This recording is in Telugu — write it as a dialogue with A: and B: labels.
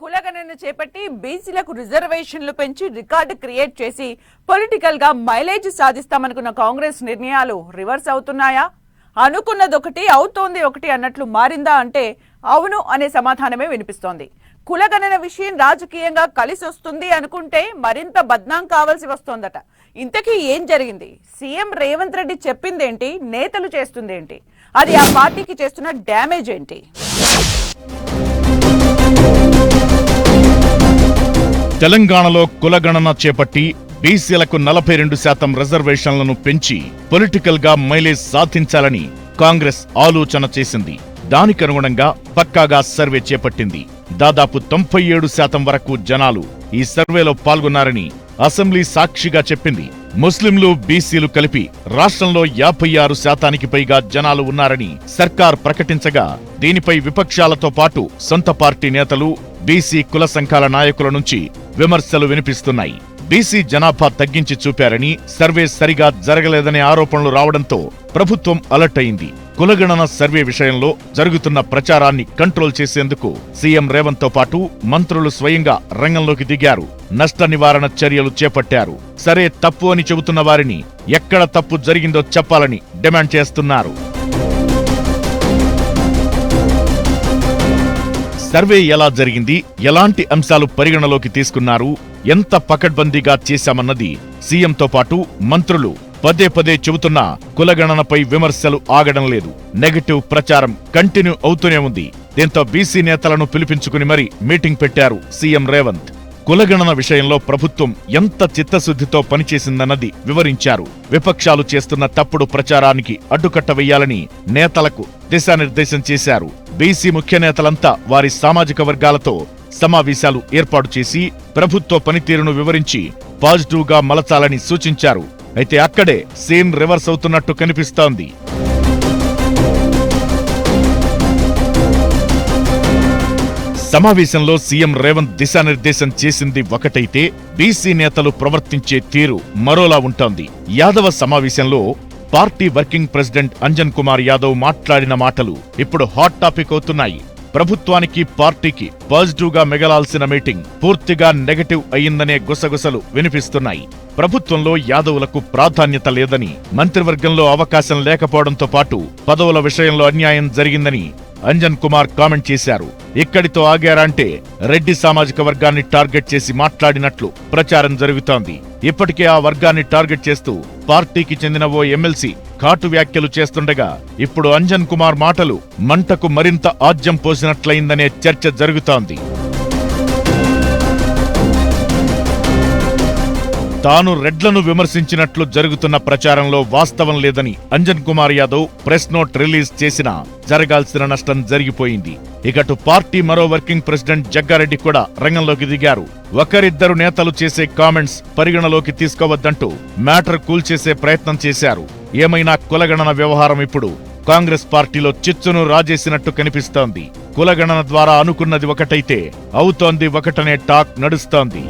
A: కులగణన చేపట్టి బీసీలకు రిజర్వేషన్లు పెంచి రికార్డు క్రియేట్ చేసి పొలిటికల్ గా మైలేజ్ సాధిస్తామనుకున్న కాంగ్రెస్ నిర్ణయాలు రివర్స్ అవుతున్నాయా? అనుకున్నది ఒకటి అవుతోంది ఒకటి అన్నట్లు మారిందా అంటే అవును అనే సమాధానమే వినిపిస్తోంది. కులగణన విషయం రాజకీయంగా కలిసి వస్తుంది అనుకుంటే మరింత బద్నాం కావాల్సి వస్తోందట. ఇంతకీ ఏం జరిగింది? సీఎం రేవంత్ రెడ్డి చెప్పిందేంటి, నేతలు చేస్తుందేంటి, అది ఆ పార్టీకి చేస్తున్న డ్యామేజ్ ఏంటి?
B: తెలంగాణలో కులగణన చేపట్టి బీసీలకు 42% రిజర్వేషన్లను పెంచి పొలిటికల్ గా మైలేజ్ సాధించాలని కాంగ్రెస్ ఆలోచన చేసింది. దానికనుగుణంగా పక్కాగా సర్వే చేపట్టింది. దాదాపు 97% వరకు జనాలు ఈ సర్వేలో పాల్గొన్నారని అసెంబ్లీ సాక్షిగా చెప్పింది. ముస్లింలు, బీసీలు కలిపి రాష్ట్రంలో 56% పైగా జనాలు ఉన్నారని సర్కార్ ప్రకటించగా, దీనిపై విపక్షాలతో పాటు సొంత పార్టీ నేతలు, బీసీ కుల సంఘాల నాయకుల నుంచి విమర్శలు వినిపిస్తున్నాయి. బీసీ జనాభా తగ్గించి చూపారని, సర్వే సరిగా జరగలేదనే ఆరోపణలు రావడంతో ప్రభుత్వం అలర్ట్ అయింది. కులగణన సర్వే విషయంలో జరుగుతున్న ప్రచారాన్ని కంట్రోల్ చేసేందుకు సీఎం రేవంత్ తో పాటు మంత్రులు స్వయంగా రంగంలోకి దిగారు. నష్ట నివారణ చర్యలు చేపట్టారు. సరే, తప్పు అని చెబుతున్న వారిని ఎక్కడ తప్పు జరిగిందో చెప్పాలని డిమాండ్ చేస్తున్నారు. సర్వే ఎలా జరిగింది, ఎలాంటి అంశాలు పరిగణలోకి తీసుకున్నారు, ఎంత పకడ్బందీగా చేశామన్నది సీఎంతో పాటు మంత్రులు పదే పదే చెబుతున్నా కులగణనపై విమర్శలు ఆగడం లేదు. నెగటివ్ ప్రచారం కంటిన్యూ అవుతూనే ఉంది. దీంతో బీసీ నేతలను పిలిపించుకుని మరీ మీటింగ్ పెట్టారు సీఎం రేవంత్. కులగణన విషయంలో ప్రభుత్వం ఎంత చిత్తశుద్ధితో పనిచేసిందన్నది వివరించారు. విపక్షాలు చేస్తున్న తప్పుడు ప్రచారానికి అడ్డుకట్ట వెయ్యాలని నేతలకు దిశానిర్దేశం చేశారు. బీసీ ముఖ్య నేతలంతా వారి సామాజిక వర్గాలతో సమావేశాలు ఏర్పాటు చేసి ప్రభుత్వ పనితీరును వివరించి పాజిటివ్ గా మలచాలని సూచించారు. అయితే అక్కడే సీన్ రివర్స్ అవుతున్నట్టు కనిపిస్తోంది. సమావేశంలో సీఎం రేవంత్ దిశానిర్దేశం చేసింది ఒకటైతే, బీసీ నేతలు ప్రవర్తించే తీరు మరోలా ఉంటోంది. యాదవ సమావేశంలో party working president Anjan Kumar Yadav మాట్లాడిన మాటలు ఇప్పుడు హాట్ టాపిక్ అవుతున్నాయి. ప్రభుత్వానికి, పార్టీకి పాజిటివ్ గా మిగలాల్సిన మీటింగ్ పూర్తిగా నెగటివ్ అయిందనే గుసగుసలు వినిపిస్తున్నాయి. ప్రభుత్వంలో యాదవులకు ప్రాధాన్యత లేదని, మంత్రివర్గంలో అవకాశం లేకపోవడంతో పాటు పదవుల విషయంలో అన్యాయం జరిగిందని అంజన్ కుమార్ కామెంట్ చేశారు. ఇక్కడితో ఆగారంటే రెడ్డి సామాజిక వర్గాన్ని టార్గెట్ చేసి మాట్లాడినట్లు ప్రచారం జరుగుతోంది. ఇప్పటికే ఆ వర్గాన్ని టార్గెట్ చేస్తూ పార్టీకి చెందిన ఓ ఎమ్మెల్సీ ఘాటు వ్యాఖ్యలు చేస్తుండగా, ఇప్పుడు అంజన్ కుమార్ మాటలు మంటకు మరింత ఆజ్యం పోసినట్లయిందనే చర్చ జరుగుతోంది. తాను రెడ్లను విమర్శించినట్లు జరుగుతున్న ప్రచారంలో వాస్తవం లేదని Anjan Kumar Yadav press note release చేసినా జరగాల్సిన నష్టం జరిగిపోయింది. ఇకటు పార్టీ మరో వర్కింగ్ ప్రెసిడెంట్ జగ్గారెడ్డి కూడా రంగంలోకి దిగారు. ఒకరిద్దరు నేతలు చేసే కామెంట్స్ పరిగణలోకి తీసుకోవద్దంటూ మ్యాటర్ కూల్చేసే ప్రయత్నం చేశారు. ఏమైనా కులగణన వ్యవహారం ఇప్పుడు కాంగ్రెస్ పార్టీలో చిచ్చును రాజేసినట్టు కనిపిస్తోంది. కులగణన ద్వారా అనుకున్నది ఒకటైతే అవుతోంది ఒకటనే టాక్ నడుస్తోంది.